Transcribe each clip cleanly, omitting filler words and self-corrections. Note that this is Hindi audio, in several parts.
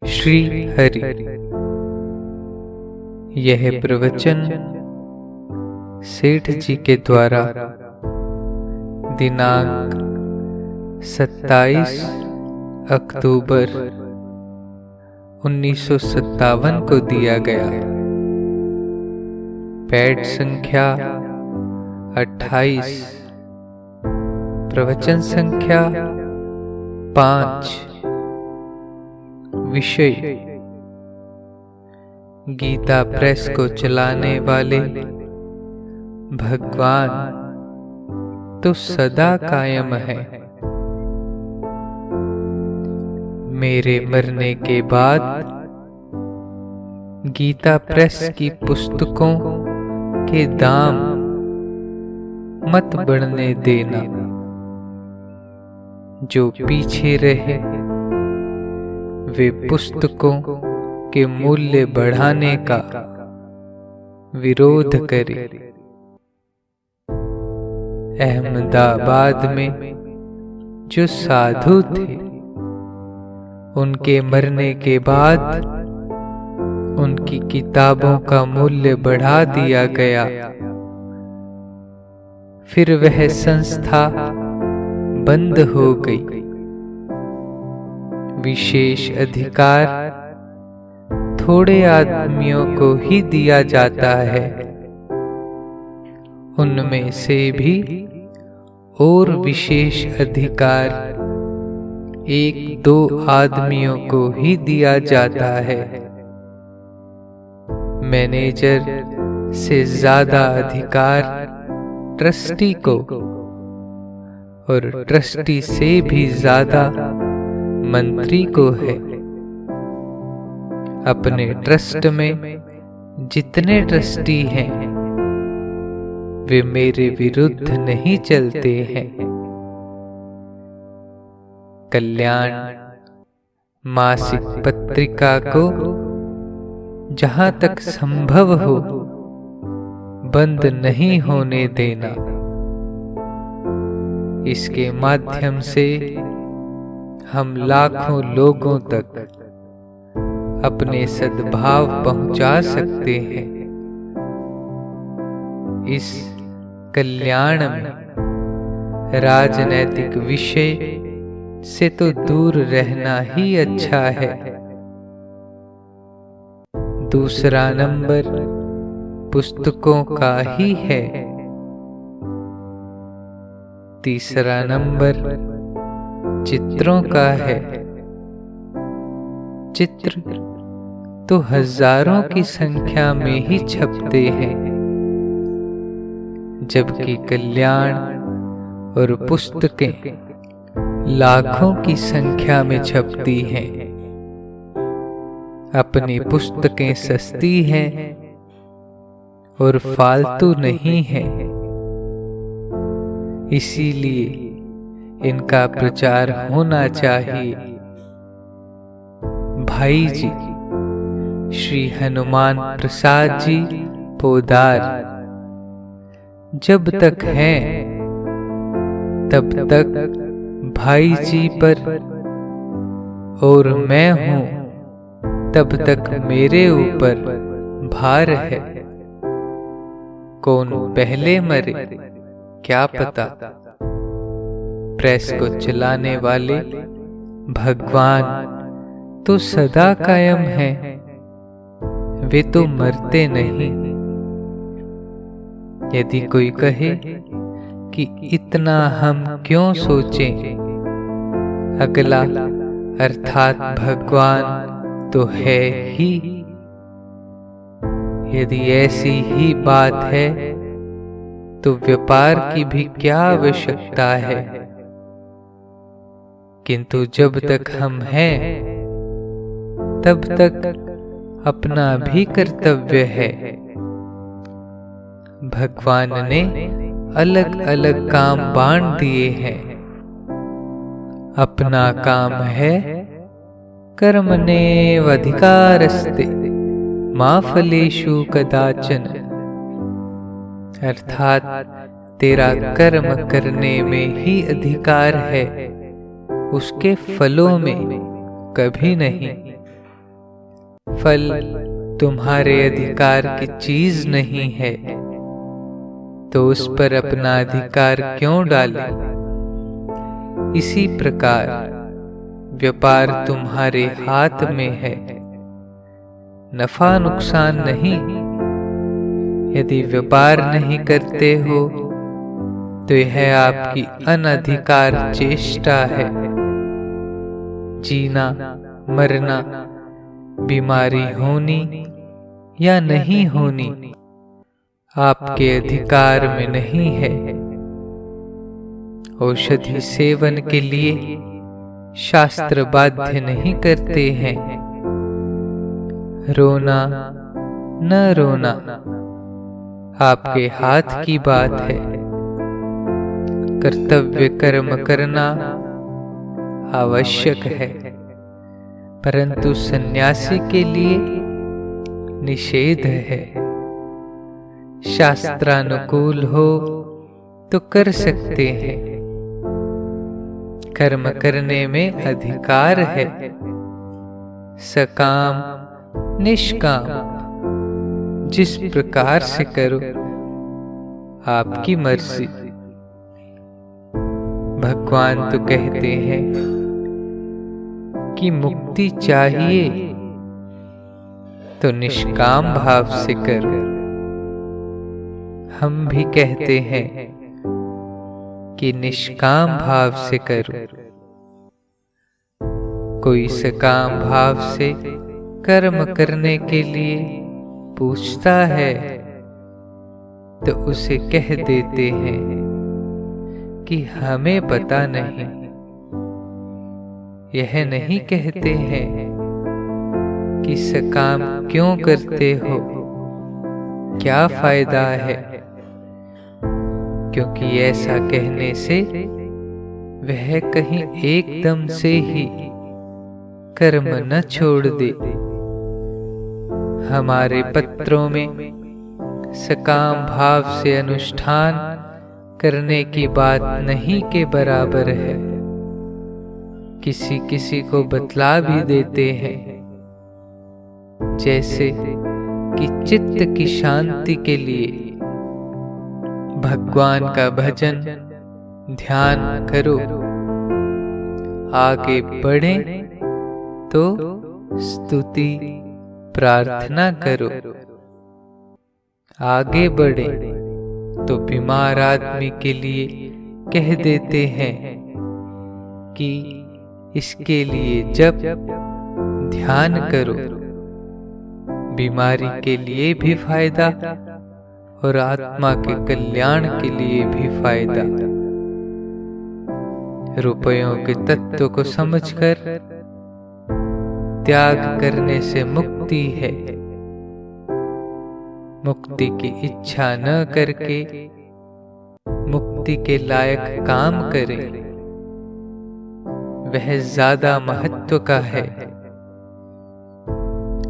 श्री हरि। यह प्रवचन सेठ जी के द्वारा दिनांक 27 अक्टूबर 1957 को दिया गया। पैड संख्या 28, प्रवचन संख्या 5। विषय: गीता प्रेस को चलाने वाले भगवान तो सदा कायम है। मेरे मरने के बाद गीता प्रेस की पुस्तकों के दाम मत बढ़ने देना। जो पीछे रहे वे पुस्तकों के मूल्य बढ़ाने का विरोध करे। अहमदाबाद में जो साधु थे, उनके मरने के बाद उनकी किताबों का मूल्य बढ़ा दिया गया। फिर वह संस्था बंद हो गई। विशेष अधिकार थोड़े आदमियों को ही दिया जाता है। उनमें से भी और विशेष अधिकार 1-2 आदमियों को ही दिया जाता है। मैनेजर से ज्यादा अधिकार ट्रस्टी को और ट्रस्टी से भी ज्यादा मंत्री को है। अपने ट्रस्ट में जितने ट्रस्टी हैं, वे मेरे विरुद्ध नहीं चलते हैं। कल्याण मासिक पत्रिका को जहां तक संभव हो बंद नहीं होने देना। इसके माध्यम से हम लाखों लोगों तक अपने सद्भाव पहुंचा सकते हैं। इस कल्याण में राजनैतिक विषय से तो दूर रहना ही अच्छा है। दूसरा नंबर पुस्तकों का ही है। तीसरा नंबर चित्रों का है। चित्र तो हजारों की संख्या में ही छपते हैं, जबकि कल्याण और पुस्तकें लाखों की संख्या में छपती हैं। अपनी पुस्तकें सस्ती हैं और फालतू नहीं हैं, इसीलिए इनका प्रचार होना चाहिए। भाई जी श्री हनुमान प्रसाद जी पोदार जब तक हैं तब तक भाई जी पर और मैं हूं तब तक मेरे ऊपर भार है। कौन पहले मरे क्या पता। प्रेस को चलाने वाले भगवान तो सदा कायम हैं, वे तो मरते नहीं। यदि कोई कहे कि इतना हम क्यों सोचें, अगला अर्थात भगवान तो है ही। यदि ऐसी ही बात है तो व्यापार की भी क्या आवश्यकता है। किंतु जब तक हम हैं तब तक अपना भी कर्तव्य है। भगवान ने अलग अलग काम बांट दिए हैं। अपना काम है कर्मण्येवाधिकारस्ते मा फलेषु कदाचन, अर्थात तेरा कर्म करने में ही अधिकार है, उसके फलों में कभी नहीं। फल तुम्हारे अधिकार की चीज नहीं है, तो उस पर अपना अधिकार क्यों डालें? इसी प्रकार व्यापार तुम्हारे हाथ में है, नफा नुकसान नहीं। यदि व्यापार नहीं करते हो तो यह आपकी अनधिकार चेष्टा है। जीना मरना, बीमारी होनी या नहीं होनी आपके अधिकार में नहीं है। औषधि सेवन के लिए शास्त्र बाध्य नहीं करते हैं। रोना न रोना आपके हाथ की बात है। कर्तव्य कर्म करना आवश्यक है, परंतु सन्यासी के लिए निषेध है। शास्त्रानुकूल हो तो कर सकते हैं, कर्म करने में अधिकार है। सकाम निष्काम जिस प्रकार से करो, आपकी मर्जी। भगवान तो कहते हैं कि मुक्ति चाहिए तो निष्काम भाव से करो। हम भी कहते हैं कि निष्काम भाव से करो। कोई सकाम भाव से कर्म करने के लिए पूछता है तो उसे कह देते हैं कि हमें पता नहीं। यह नहीं कहते हैं कि सकाम क्यों करते हो, क्या फायदा है, क्योंकि ऐसा कहने से वह कहीं एकदम से ही कर्म न छोड़ दे। हमारे पत्रों में सकाम भाव से अनुष्ठान करने की बात नहीं के बराबर है। किसी किसी को बतला भी देते हैं, जैसे कि चित्त की शांति के लिए भगवान का भजन ध्यान करो। आगे बढ़े तो स्तुति प्रार्थना करो। आगे बढ़े तो बीमार आदमी के लिए कह देते हैं कि इसके लिए जप ध्यान करो। बीमारी के लिए भी फायदा और आत्मा के कल्याण के लिए भी फायदा। रुपयों के तत्व को समझकर त्याग करने से मुक्ति है। मुक्ति की इच्छा न करके मुक्ति के लायक काम करें, वह ज्यादा महत्व का है।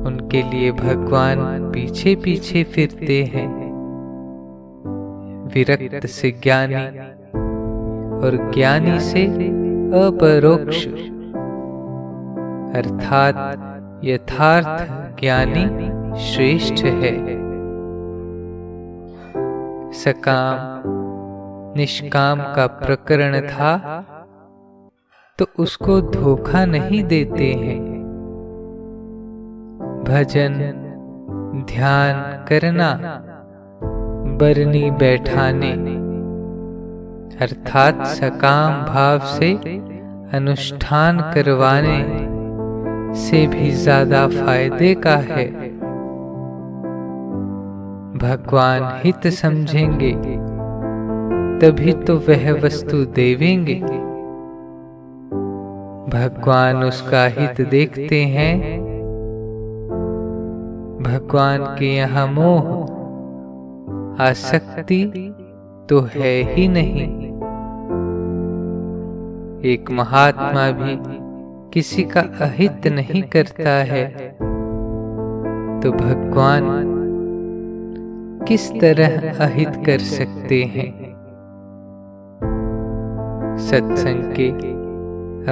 उनके लिए भगवान पीछे पीछे फिरते हैं। विरक्त से ज्ञानी और ज्ञानी से अपरोक्ष अर्थात यथार्थ ज्ञानी श्रेष्ठ है। सकाम निष्काम का प्रकरण था तो उसको धोखा नहीं देते हैं। भजन ध्यान करना, बरनी बैठाने अर्थात सकाम भाव से अनुष्ठान करवाने से भी ज्यादा फायदे का है। भगवान हित समझेंगे तभी तो वह वस्तु देवेंगे। भगवान उसका हित देखते हैं। भगवान के यहाँ मोह आसक्ति तो है ही नहीं। एक महात्मा भी किसी का अहित नहीं करता है, तो भगवान किस तरह अहित कर सकते हैं। सत्संग के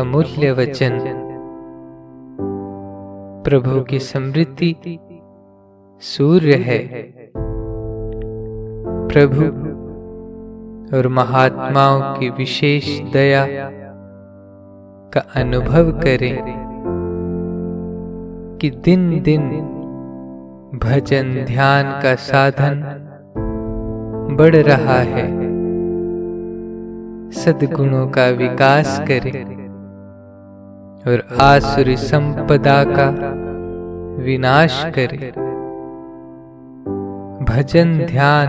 अमूल्य वचन प्रभु की समृद्धि सूर्य है। प्रभु और महात्माओं की विशेष दया का अनुभव करें कि दिन दिन भजन ध्यान का साधन बढ़ रहा है। सद्गुणों का विकास करें और आसुरी संपदा का विनाश करे। भजन ध्यान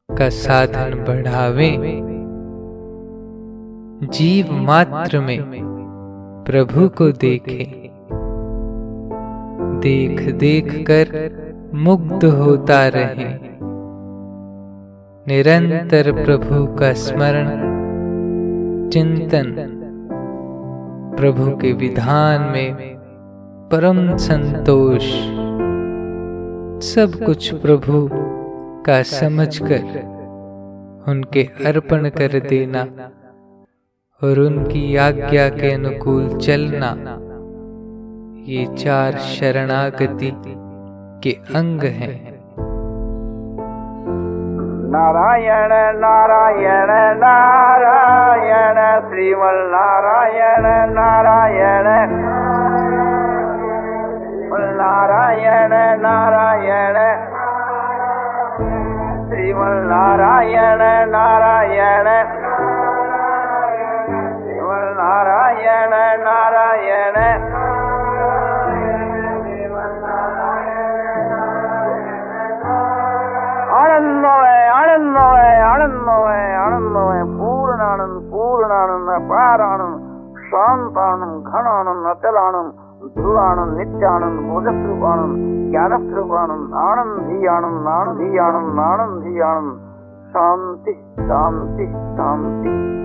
का साधन बढ़ावें। जीव मात्र में प्रभु को देखें। देख देख कर मुग्ध होता रहे। निरंतर प्रभु का स्मरण चिंतन, प्रभु के विधान में परम संतोष, सब कुछ प्रभु का समझकर उनके अर्पण कर देना और उनकी आज्ञा के अनुकूल चलना, ये 4 शरणागति के अंग हैं। नारायण नारायण नारायण श्रीमल नारायण नारायण नारायण नारायण श्रीमल नारायण नारायण श्रीमल नारायण नारायण पूर्णानंद पूर्णानंद अपारानंद शांतानंद घनानंद अचलानंद ध्रुवानंद नित्यानंद बोधस्वरूपानंद ज्ञानस्वरूपानंद आनंदी आनंद आनंदी आनंद आनंदी आनंद शांति शांति शांति।